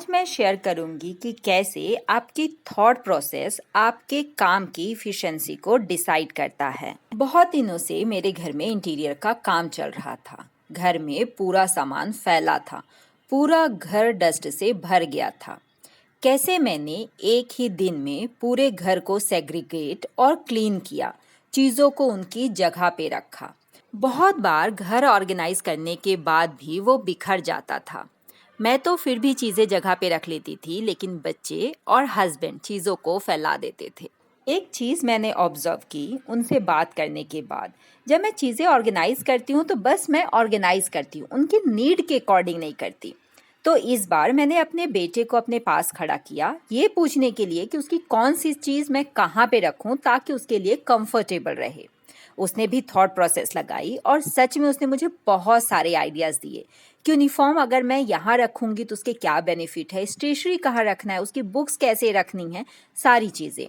आज मैं शेयर करूंगी कि कैसे आपकी थॉट प्रोसेस आपके काम की इफ़िशेंसी को डिसाइड करता है। बहुत दिनों से मेरे घर में इंटीरियर का काम चल रहा था। घर में पूरा सामान फैला था, पूरा घर डस्ट से भर गया था। कैसे मैंने एक ही दिन में पूरे घर को सेग्रीगेट और क्लीन किया, चीज़ों को उनकी जगह पे रखा। बहुत बार घर ऑर्गेनाइज करने के बाद भी वो बिखर जाता था। मैं तो फिर भी चीज़ें जगह पे रख लेती थी, लेकिन बच्चे और हस्बैंड चीज़ों को फैला देते थे। एक चीज़ मैंने ऑब्जर्व की उनसे बात करने के बाद, जब मैं चीज़ें ऑर्गेनाइज करती हूँ तो बस मैं ऑर्गेनाइज करती हूँ, उनकी नीड के अकॉर्डिंग नहीं करती। तो इस बार मैंने अपने बेटे को अपने पास खड़ा किया, ये पूछने के लिए कि उसकी कौन सी चीज़ मैं कहाँ पे रखूँ ताकि उसके लिए कंफर्टेबल रहे। उसने भी थॉट प्रोसेस लगाई और सच में उसने मुझे बहुत सारे आइडियाज़ दिए कि यूनिफॉर्म अगर मैं यहाँ रखूँगी तो उसके क्या बेनिफिट है, स्टेशनरी कहाँ रखना है, उसकी बुक्स कैसे रखनी है, सारी चीज़ें।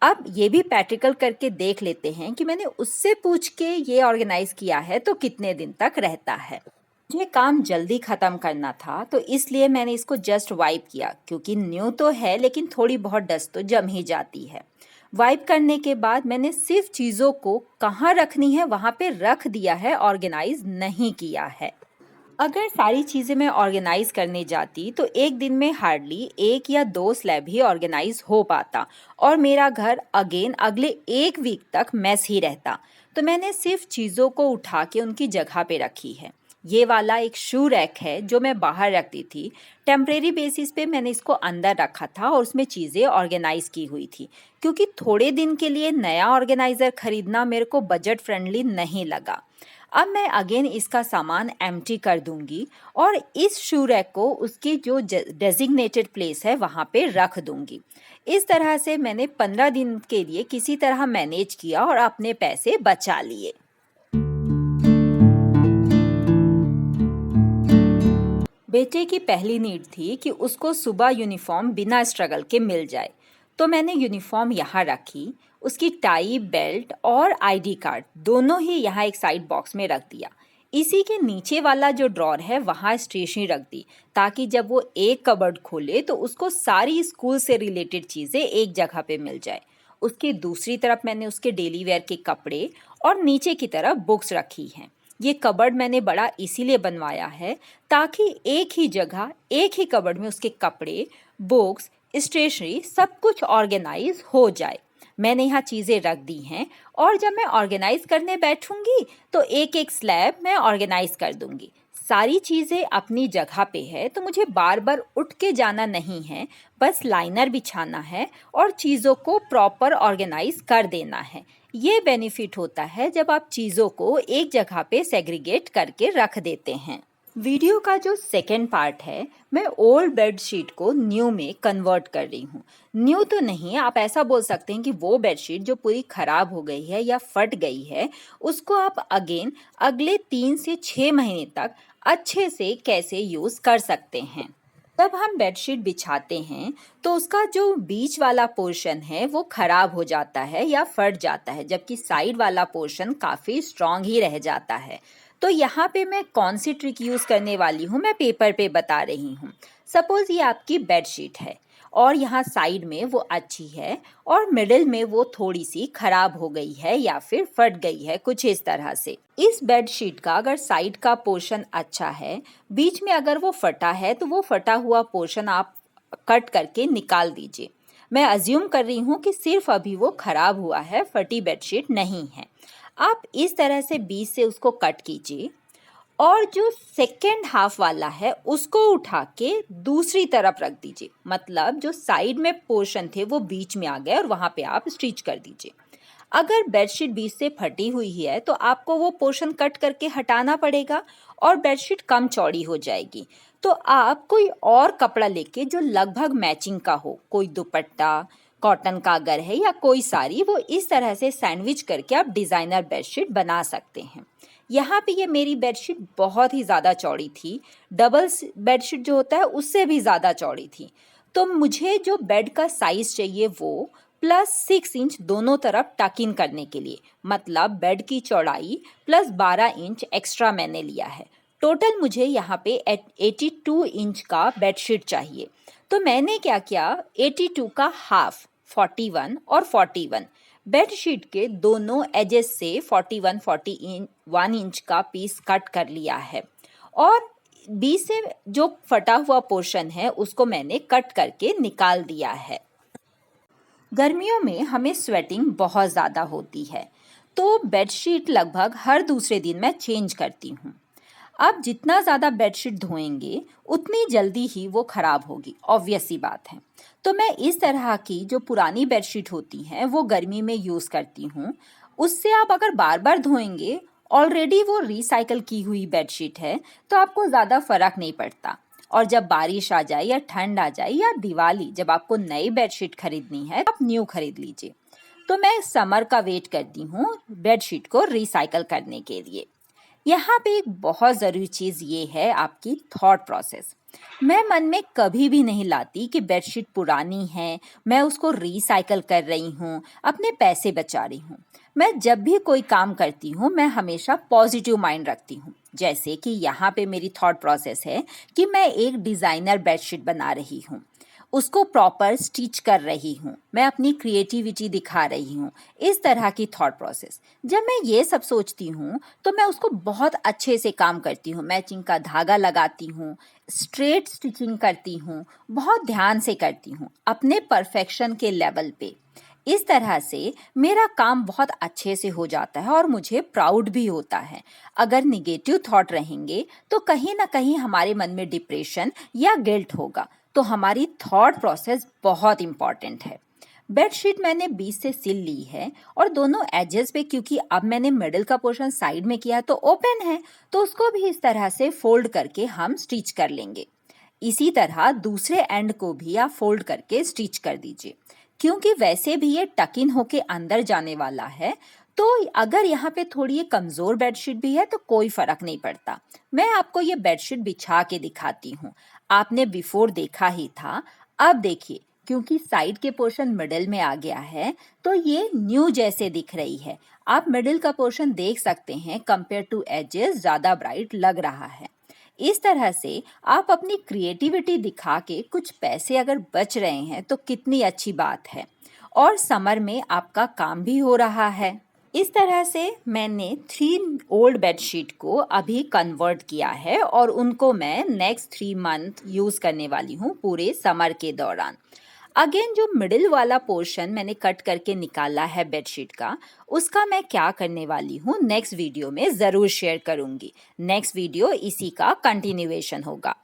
अब ये भी प्रैक्टिकल करके देख लेते हैं कि मैंने उससे पूछ के ये ऑर्गेनाइज किया है तो कितने दिन तक रहता है। मुझे काम जल्दी ख़त्म करना था तो इसलिए मैंने इसको जस्ट वाइप किया, क्योंकि न्यू तो है लेकिन थोड़ी बहुत डस्ट तो जम ही जाती है। वाइप करने के बाद मैंने सिर्फ चीज़ों को कहाँ रखनी है वहाँ पे रख दिया है, ऑर्गेनाइज नहीं किया है। अगर सारी चीज़ें मैं ऑर्गेनाइज करने जाती तो एक दिन में हार्डली 1 या 2 स्लैब ही ऑर्गेनाइज हो पाता और मेरा घर अगेन अगले 1 वीक तक मेस ही रहता। तो मैंने सिर्फ चीज़ों को उठा के उनकी जगह पे रखी है। ये वाला एक शू रैक है जो मैं बाहर रखती थी। टेम्परेरी बेसिस पे मैंने इसको अंदर रखा था और उसमें चीज़ें ऑर्गेनाइज की हुई थी, क्योंकि थोड़े दिन के लिए नया ऑर्गेनाइज़र खरीदना मेरे को बजट फ्रेंडली नहीं लगा। अब मैं अगेन इसका सामान एम्प्टी कर दूंगी और इस शू रैक को उसकी जो डेजिग्नेटेड प्लेस है वहाँ पे रख दूंगी। इस तरह से मैंने 15 दिन के लिए किसी तरह मैनेज किया और अपने पैसे बचा लिए। बेटे की पहली नीड थी कि उसको सुबह यूनिफॉर्म बिना स्ट्रगल के मिल जाए, तो मैंने यूनिफॉर्म यहाँ रखी। उसकी टाई, बेल्ट और आईडी कार्ड दोनों ही यहाँ एक साइड बॉक्स में रख दिया। इसी के नीचे वाला जो ड्रॉर है वहाँ स्टेशनरी रख दी, ताकि जब वो एक कबर्ड खोले तो उसको सारी स्कूल से रिलेटेड चीज़ें एक जगह पे मिल जाए। उसकी दूसरी तरफ मैंने उसके डेली वेयर के कपड़े और नीचे की तरफ बुक्स रखी हैं। ये कबर्ड मैंने बड़ा इसीलिए बनवाया है ताकि एक ही जगह, एक ही कबर्ड में उसके कपड़े, बुक्स, स्टेशनरी सब कुछ ऑर्गेनाइज हो जाए। मैंने यहाँ चीज़ें रख दी हैं और जब मैं ऑर्गेनाइज करने बैठूंगी तो एक एक स्लैब मैं ऑर्गेनाइज कर दूंगी। सारी चीज़ें अपनी जगह पे है तो मुझे बार बार उठ के जाना नहीं है, बस लाइनर बिछाना है और चीज़ों को प्रॉपर ऑर्गेनाइज कर देना है। ये बेनिफिट होता है जब आप चीज़ों को एक जगह पे सेग्रीगेट करके रख देते हैं। वीडियो का जो सेकेंड पार्ट है, मैं ओल्ड बेडशीट को न्यू में कन्वर्ट कर रही हूँ। न्यू तो नहीं, आप ऐसा बोल सकते हैं कि वो बेडशीट जो पूरी खराब हो गई है या फट गई है, उसको आप अगेन अगले 3 से 6 महीने तक अच्छे से कैसे यूज़ कर सकते हैं। जब हम बेडशीट बिछाते हैं तो उसका जो बीच वाला पोर्शन है वो खराब हो जाता है या फट जाता है, जबकि साइड वाला पोर्शन काफ़ी स्ट्रांग ही रह जाता है। तो यहाँ पे मैं कौन सी ट्रिक यूज़ करने वाली हूँ, मैं पेपर पे बता रही हूँ। सपोज़ ये आपकी बेडशीट है और यहाँ साइड में वो अच्छी है और मिडिल में वो थोड़ी सी खराब हो गई है या फिर फट गई है, कुछ इस तरह से। इस बेडशीट का अगर साइड का पोर्शन अच्छा है, बीच में अगर वो फटा है तो वो फटा हुआ पोर्शन आप कट करके निकाल दीजिए। मैं अज्यूम कर रही हूँ कि सिर्फ अभी वो खराब हुआ है, फटी बेडशीट नहीं है। आप इस तरह से बीच से उसको कट कीजिए और जो सेकेंड हाफ वाला है उसको उठा के दूसरी तरफ रख दीजिए। मतलब जो साइड में पोर्शन थे वो बीच में आ गए और वहाँ पे आप स्टिच कर दीजिए। अगर बेडशीट बीच से फटी हुई है तो आपको वो पोर्शन कट करके हटाना पड़ेगा और बेडशीट कम चौड़ी हो जाएगी। तो आप कोई और कपड़ा लेके जो लगभग मैचिंग का हो, कोई दुपट्टा, कॉटन का अगर है या कोई साड़ी, वो इस तरह से सैंडविच करके आप डिज़ाइनर बेडशीट बना सकते हैं। यहाँ पे ये मेरी बेडशीट बहुत ही ज़्यादा चौड़ी थी, डबल बेडशीट जो होता है उससे भी ज़्यादा चौड़ी थी। तो मुझे जो बेड का साइज़ चाहिए वो +6 इंच दोनों तरफ टक इन करने के लिए, मतलब बेड की चौड़ाई +12 इंच एक्स्ट्रा मैंने लिया है। टोटल मुझे यहाँ पे 82 इंच का बेडशीट चाहिए। तो मैंने क्या किया, 82 का हाफ 41 और 41 बेडशीट के दोनों एजेस से 41 इंच का पीस कट कर लिया है और बीच से जो फटा हुआ पोर्शन है उसको मैंने कट करके निकाल दिया है। गर्मियों में हमें स्वेटिंग बहुत ज़्यादा होती है, तो बेडशीट लगभग हर दूसरे दिन मैं चेंज करती हूँ। आप जितना ज़्यादा बेडशीट धोएंगे उतनी जल्दी ही वो ख़राब होगी, ऑब्वियस सी बात है। तो मैं इस तरह की जो पुरानी बेडशीट होती हैं वो गर्मी में यूज़ करती हूँ। उससे आप अगर बार बार धोएंगे, ऑलरेडी वो रिसाइकल की हुई बेडशीट है, तो आपको ज़्यादा फर्क नहीं पड़ता। और जब बारिश आ जाए या ठंड आ जाए या दिवाली, जब आपको नई बेडशीट खरीदनी है आप न्यू खरीद लीजिए। तो मैं समर का वेट करती हूँ बेडशीट को रिसाइकल करने के लिए। यहाँ पे एक बहुत ज़रूरी चीज़ ये है आपकी थॉट प्रोसेस। मैं मन में कभी भी नहीं लाती कि बेडशीट पुरानी है, मैं उसको रिसाइकल कर रही हूँ, अपने पैसे बचा रही हूँ। मैं जब भी कोई काम करती हूँ मैं हमेशा पॉजिटिव माइंड रखती हूँ। जैसे कि यहाँ पे मेरी थॉट प्रोसेस है कि मैं एक डिज़ाइनर बेडशीट बना रही हूँ, उसको प्रॉपर स्टिच कर रही हूँ, मैं अपनी क्रिएटिविटी दिखा रही हूँ, इस तरह की थॉट प्रोसेस। जब मैं ये सब सोचती हूँ तो मैं उसको बहुत अच्छे से काम करती हूँ। मैचिंग का धागा लगाती हूँ, स्ट्रेट स्टिचिंग करती हूँ, बहुत ध्यान से करती हूँ अपने परफेक्शन के लेवल पे। इस तरह से मेरा काम बहुत अच्छे से हो जाता है और मुझे प्राउड भी होता है। अगर निगेटिव थॉट रहेंगे तो कहीं ना कहीं हमारे मन में डिप्रेशन या गिल्ट होगा। तो हमारी थॉट प्रोसेस बहुत इम्पॉर्टेंट है। बेडशीट मैंने बीच से सिल ली है और दोनों एजेस पे, क्योंकि अब मैंने मिडिल का पोर्शन साइड में किया तो ओपन है, तो उसको भी इस तरह से फोल्ड करके हम स्टिच कर लेंगे। इसी तरह दूसरे एंड को भी आप फोल्ड करके स्टिच कर दीजिए, क्योंकि वैसे भी ये टक इन होके अंदर जाने वाला है। तो अगर यहाँ पे थोड़ी ये कमज़ोर बेडशीट भी है तो कोई फ़र्क नहीं पड़ता। मैं आपको ये बेडशीट बिछा के दिखाती हूँ। आपने बिफोर देखा ही था, अब देखिए, क्योंकि साइड के पोर्शन मिडिल में आ गया है तो ये न्यू जैसे दिख रही है। आप मिडिल का पोर्शन देख सकते हैं, कंपेयर टू एजेस ज़्यादा ब्राइट लग रहा है। इस तरह से आप अपनी क्रिएटिविटी दिखा के कुछ पैसे अगर बच रहे हैं तो कितनी अच्छी बात है, और समर में आपका काम भी हो रहा है। इस तरह से मैंने 3 ओल्ड बेडशीट को अभी कन्वर्ट किया है और उनको मैं नेक्स्ट 3 मंथ यूज़ करने वाली हूँ पूरे समर के दौरान। अगेन जो मिडिल वाला पोर्शन मैंने कट करके निकाला है बेडशीट का, उसका मैं क्या करने वाली हूँ नेक्स्ट वीडियो में ज़रूर शेयर करूँगी। नेक्स्ट वीडियो इसी का कंटिन्यूएशन होगा।